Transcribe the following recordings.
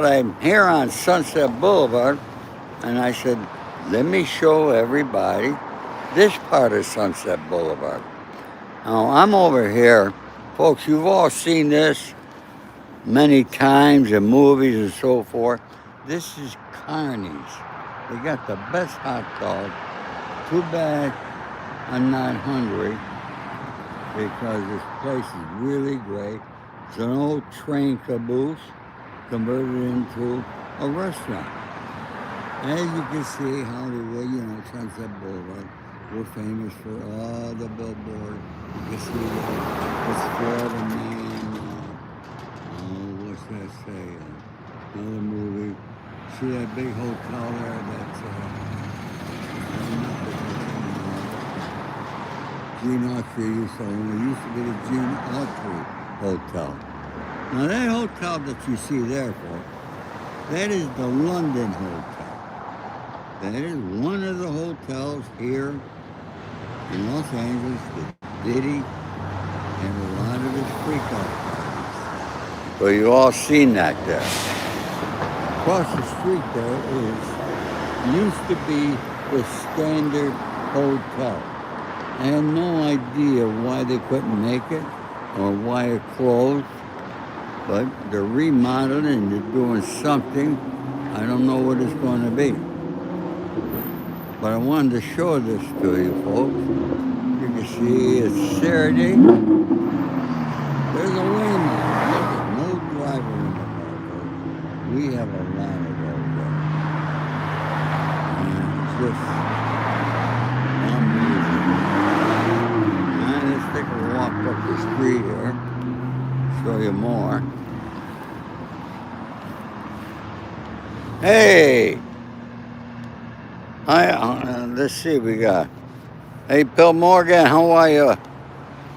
I'm here on Sunset Boulevard, and I said, let me show everybody this part of Sunset Boulevard. Now, I'm over here. Folks, you've all seen this many times in movies and so forth. This is Carney's. They got the best hot dog. Too bad I'm not hungry because this place is really great. It's an old train caboose converted into a restaurant. As you can see, Hollywood, Sunset Boulevard, we're famous for all the billboards. You can see this Florida man, what's that say? Another movie. See that big hotel there? That's Gene Autry used to own. It used to be the Gene Autry Hotel. Now that hotel that you see there, folks, that is the London Hotel. That is one of the hotels here in Los Angeles that Diddy and a lot of his freak-out parties. So you all seen that there. Across the street there used to be the Standard Hotel. I had no idea why they couldn't make it or why it closed. But they're remodeling, they're doing something. I don't know what it's going to be. But I wanted to show this to you folks. You can see it's Saturday. There's a wayman. There's no driver in the car, folks. We have a lot of those there. And it's just amazing. And let's take a walk up the street here. Show you more. Hey, hi. Let's see, we got. Hey, Bill Morgan, how are you?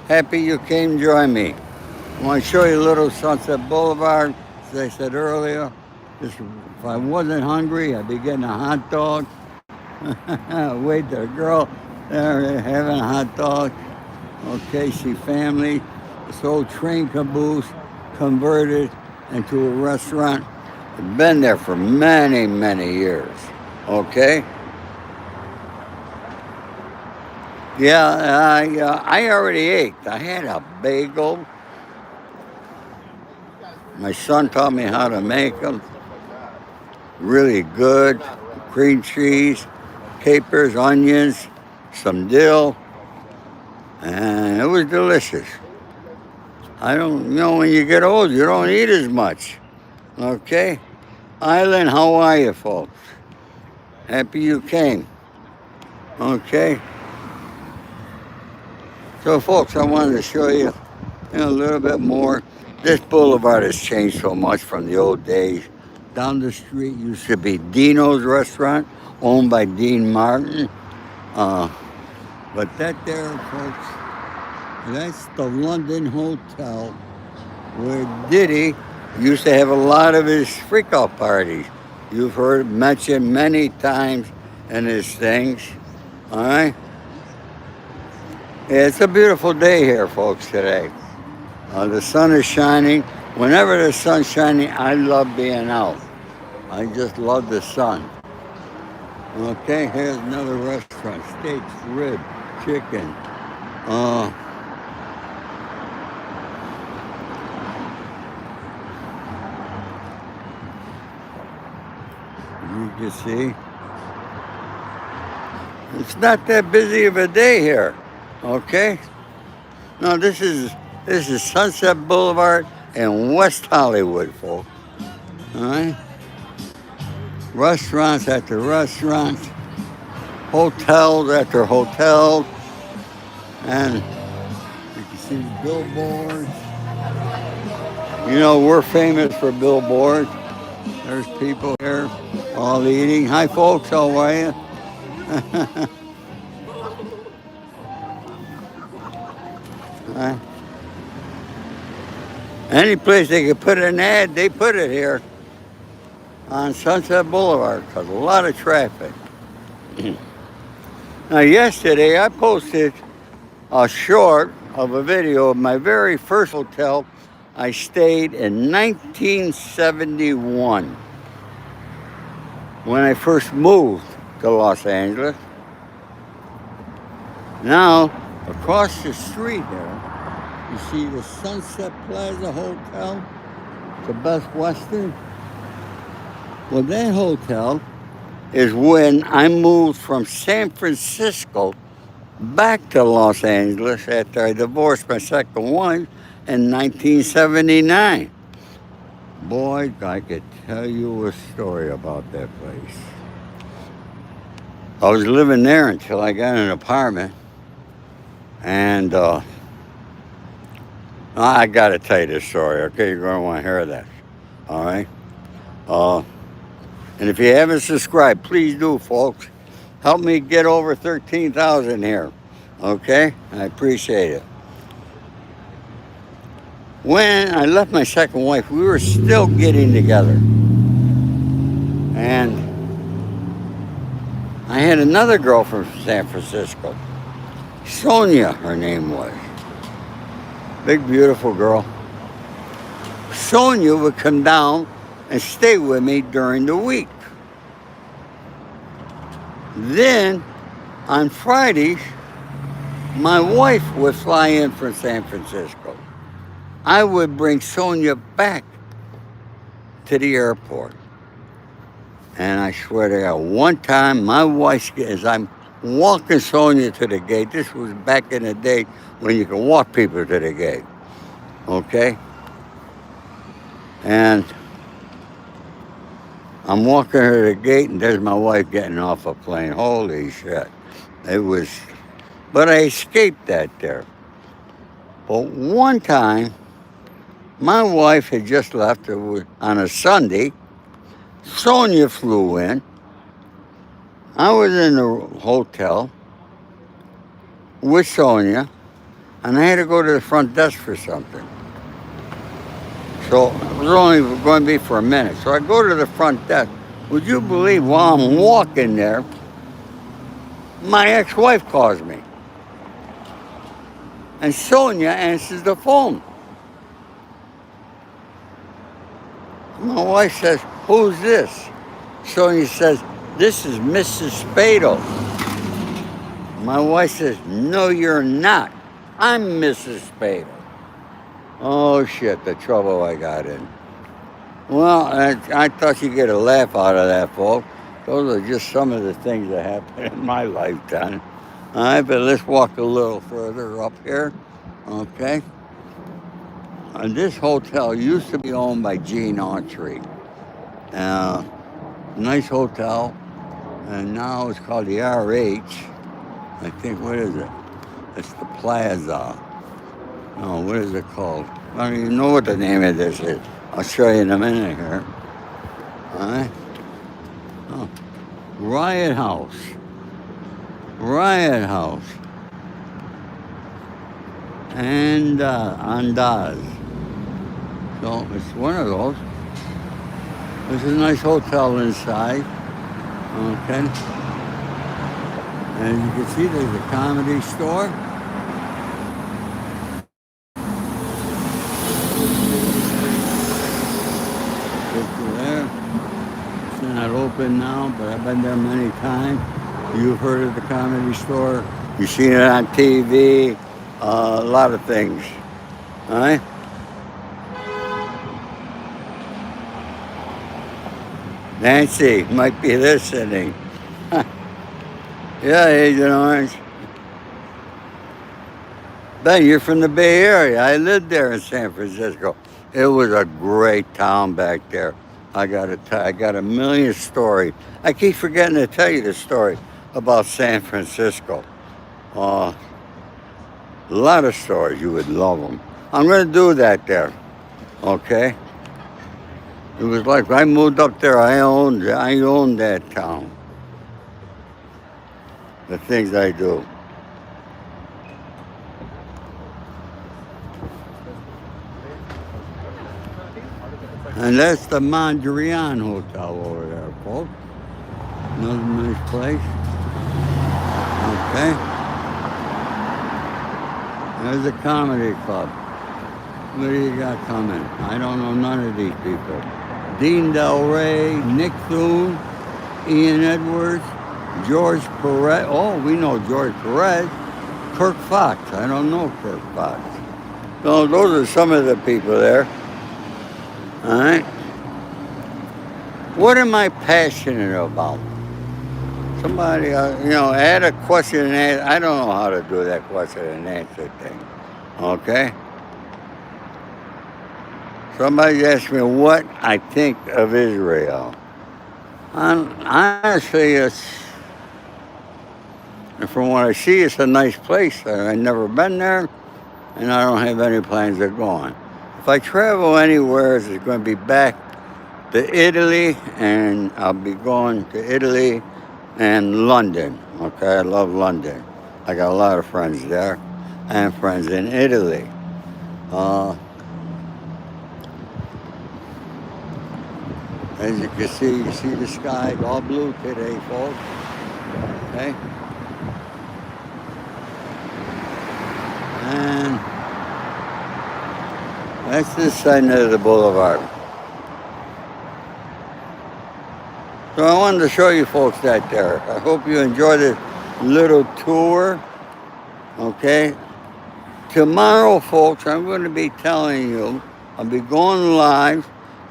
Happy you came join me. I want to show you a little Sunset Boulevard. As I said earlier, if I wasn't hungry, I'd be getting a hot dog. Wait, the girl there having a hot dog. Okay, see family. This old train caboose converted into a restaurant. It's been there for many, many years. Okay? Yeah, I already ate. I had a bagel. My son taught me how to make them. Really good. Cream cheese, capers, onions, some dill. And it was delicious. When you get old, you don't eat as much. Okay? Island, how are you, folks? Happy you came. Okay? So, folks, I wanted to show you, a little bit more. This boulevard has changed so much from the old days. Down the street used to be Dino's restaurant, owned by Dean Martin. But that there, folks, that's the London Hotel where Diddy used to have a lot of his freak-out parties. You've heard mentioned many times in his things. All right? Yeah, it's a beautiful day here, folks, today. The sun is shining. Whenever the sun's shining, I love being out. I just love the sun. Okay, here's another restaurant. Steaks, rib, chicken. You can see, it's not that busy of a day here, okay? No, this is Sunset Boulevard in West Hollywood, folks. All right? Restaurants after restaurants, hotels after hotels, and you can see billboards. We're famous for billboards. There's people here all eating. Hi, folks. How are you? Any place they could put an ad, they put it here on Sunset Boulevard because a lot of traffic. Now, yesterday I posted a short of a video of my very first hotel I stayed in 1971 when I first moved to Los Angeles. Now, across the street here, you see the Sunset Plaza Hotel, the Best Western. Well, that hotel is when I moved from San Francisco back to Los Angeles after I divorced my second wife in 1979. Boy, I could tell you a story about that place. I was living there until I got an apartment, and I got to tell you this story, okay? You're going to want to hear that, all right? And if you haven't subscribed, please do, folks. Help me get over 13,000 here, okay? I appreciate it. When I left my second wife, we were still getting together. And I had another girl from San Francisco. Sonia, her name was. Big, beautiful girl. Sonia would come down and stay with me during the week. Then, on Fridays, my wife would fly in from San Francisco. I would bring Sonia back to the airport. And I swear to God, one time my wife, as I'm walking Sonia to the gate, this was back in the day when you could walk people to the gate, okay? And I'm walking her to the gate, and there's my wife getting off a plane. Holy shit. It was, but I escaped that there. But one time, my wife had just left on a Sunday. Sonia flew in. I was in the hotel with Sonia, and I had to go to the front desk for something. So it was only going to be for a minute. So I go to the front desk. Would you believe while I'm walking there, my ex-wife calls me. And Sonia answers the phone. My wife says, "Who's this?" Sonia says, "This is Mrs. Spado." My wife says, "No, you're not. I'm Mrs. Spado." Oh, shit, the trouble I got in. Well, I thought you'd get a laugh out of that, folks. Those are just some of the things that happened in my lifetime. All right, but let's walk a little further up here, okay? And this hotel used to be owned by Gene Autry. Nice hotel, and now it's called the RH. I think, what is it? It's the Plaza. No, what is it called? I don't even know what the name of this is. I'll show you in a minute here. All right. Oh, Riot House. Riot House. And Andaz. So it's one of those. There's a nice hotel inside. Okay. And you can see there's a comedy store. There. It's not open now, but I've been there many times. You've heard of the comedy store. You've seen it on TV. A lot of things. All right? Nancy might be listening. Yeah, Agent Orange. Ben, you're from the Bay Area. I lived there in San Francisco. It was a great town back there. I got a million stories. I keep forgetting to tell you the story about San Francisco. A lot of stories. You would love them. I'm going to do that there. Okay? It was like I moved up there. I owned that town. The things I do. And that's the Mondrian Hotel over there, folks. Another nice place. Okay. There's a comedy club. What do you got coming? I don't know none of these people. Dean Del Rey, Nick Thune, Ian Edwards, George Perez. Oh, we know George Perez. Kirk Fox. I don't know Kirk Fox. So those are some of the people there. All right. What am I passionate about? Somebody, add a question and answer. I don't know how to do that question and answer thing. Okay? Somebody asked me what I think of Israel. Honestly, from what I see, it's a nice place. I've never been there, and I don't have any plans of going. If I travel anywhere, it's going to be back to Italy, and I'll be going to Italy and London. Okay, I love London. I got a lot of friends there and friends in Italy. As you can see, the sky all blue today, folks. Okay? And that's this side of the boulevard. So I wanted to show you folks that there. I hope you enjoy this little tour. Okay? Tomorrow, folks, I'm going to be telling you, I'll be going live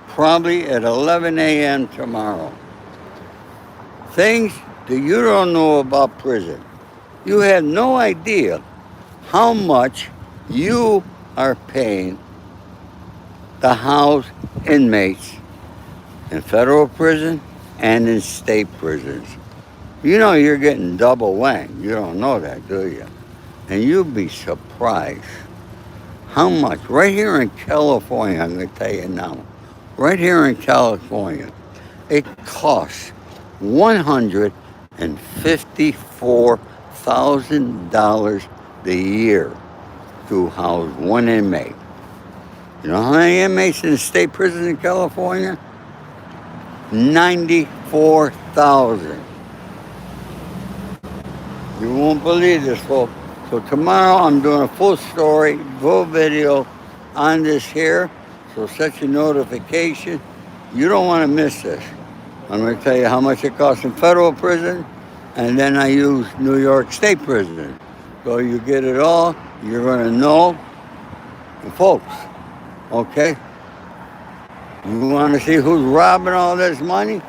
probably at 11 a.m. tomorrow. Things that you don't know about prison. You have no idea how much you are paying to house inmates in federal prison and in state prisons. You know you're getting double wang. You don't know that, do you? And you'll be surprised how much. Right here in California, I'm going to tell you now. Right here in California, it costs $154,000 a year to house one inmate. You know how many inmates in the state prison in California? 94,000. You won't believe this, folks. So tomorrow I'm doing a full story, full video on this here. So set your notification. You don't want to miss this. I'm going to tell you how much it costs in federal prison, and then I use New York State prison. So you get it all. You're going to know. And folks, okay? You want to see who's robbing all this money?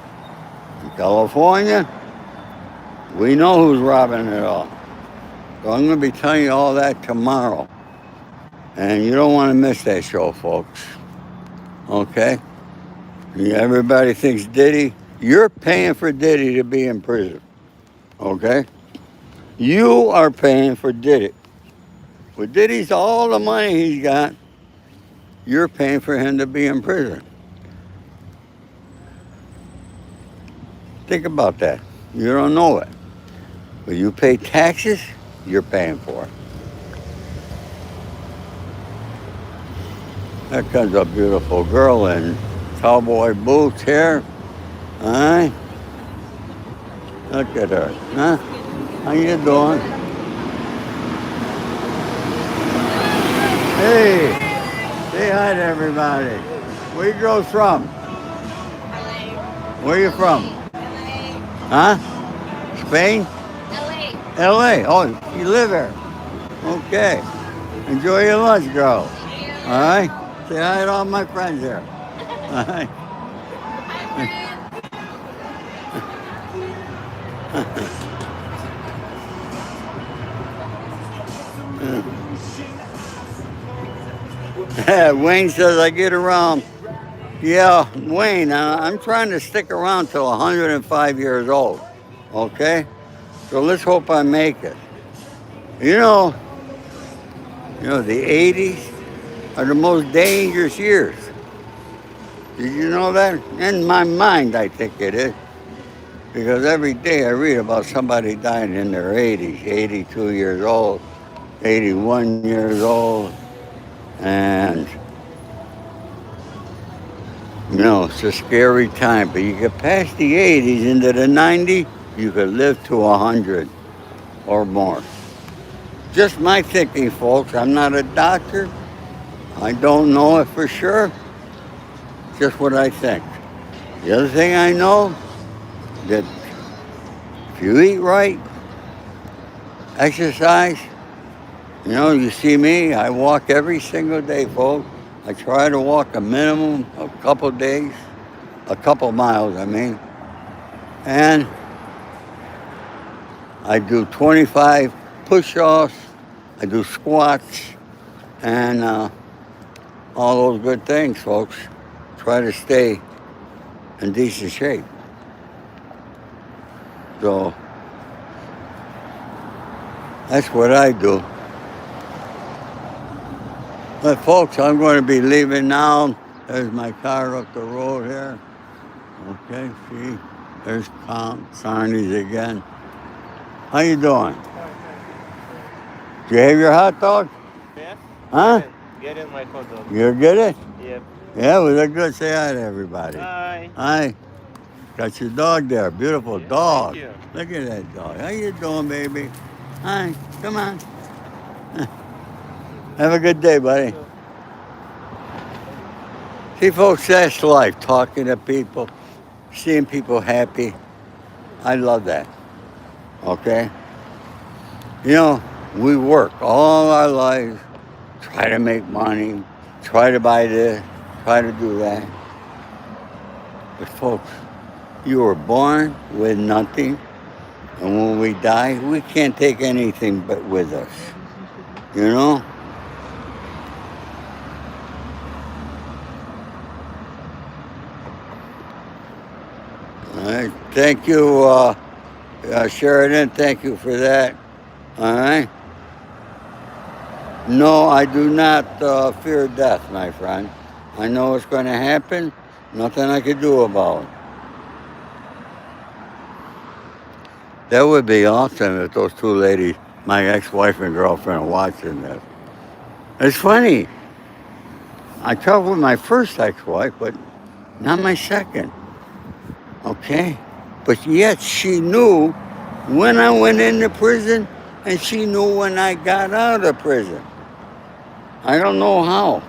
In California, we know who's robbing it all. So I'm going to be telling you all that tomorrow. And you don't want to miss that show, folks. Okay? Everybody thinks Diddy. You're paying for Diddy to be in prison. Okay? You are paying for Diddy. With Diddy's all the money he's got, you're paying for him to be in prison. Think about that. You don't know it. When you pay taxes, you're paying for it. There comes a beautiful girl in cowboy boots here. All right? Look at her. Huh? How you doing? Hey! Say hi to everybody. Where you girls from? LA. Where you from? LA. Huh? Spain? LA. LA. Oh, you live there. Okay. Enjoy your lunch, girl. All right? Say hi to all my friends here. All right? Wayne says I get around. Yeah, Wayne, I'm trying to stick around till 105 years old. Okay? So let's hope I make it. You know, the 80s are the most dangerous years. Did you know that? In my mind, I think it is. Because every day I read about somebody dying in their 80s, 82 years old, 81 years old. And, it's a scary time. But you get past the 80s into the 90s, you could live to 100 or more. Just my thinking, folks. I'm not a doctor. I don't know it for sure, just what I think. The other thing I know, that if you eat right, exercise, you see me, I walk every single day, folks. I try to walk a minimum of a couple days, a couple miles, I mean. And I do 25 push-offs, I do squats, and all those good things, folks. Try to stay in decent shape. So that's what I do. But folks, I'm going to be leaving now. There's my car up the road here. Okay, see? There's Sarni's again. How you doing? Do you have your hot dog? Yes. Huh? Get in my hot dog. You get it? Yep. Yeah, well, they're good. Say hi to everybody. Hi. Hi. Got your dog there. Beautiful Yeah, dog. thank you. Look at that dog. How you doing, baby? Hi. Come on. Have a good day, buddy. See, folks, that's life. Talking to people, seeing people happy. I love that. Okay? We work all our lives, try to make money, try to buy this, try to do that. But folks, you were born with nothing, and when we die, we can't take anything but with us. You know? All right. Thank you, Sheridan. Thank you for that. All right? No, I do not fear death, my friend. I know it's going to happen. Nothing I can do about it. That would be awesome if those two ladies, my ex-wife and girlfriend, are watching this. It's funny. I traveled with my first ex-wife, but not my second. Okay? But yet she knew when I went into prison, and she knew when I got out of prison. I don't know how.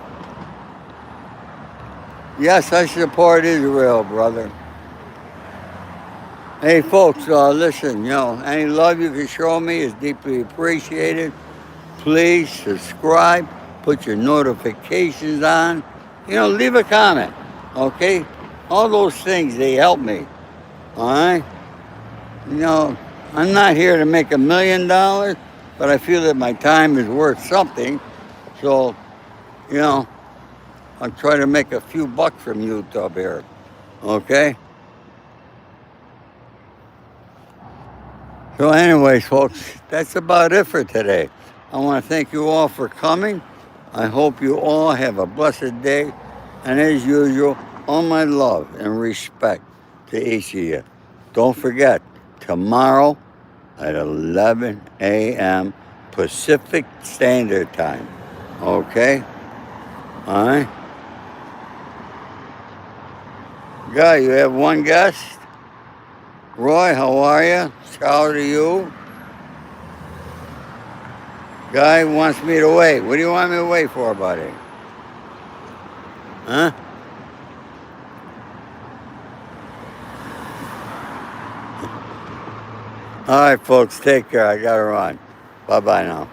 Yes, I support Israel, brother. Hey, folks, listen, any love you can show me is deeply appreciated. Please subscribe, put your notifications on, leave a comment, okay? All those things, they help me, all right? I'm not here to make $1 million, but I feel that my time is worth something. So, I'll try to make a few bucks from YouTube here, okay? So anyways, folks, that's about it for today. I want to thank you all for coming. I hope you all have a blessed day. And as usual, all my love and respect to each of you. Don't forget, tomorrow at 11 a.m. Pacific Standard Time. Okay? All right? Guy, you have one guest? Roy, how are you? Ciao to you. Guy wants me to wait. What do you want me to wait for, buddy? Huh? All right, folks, take care. I got to run. Bye-bye now.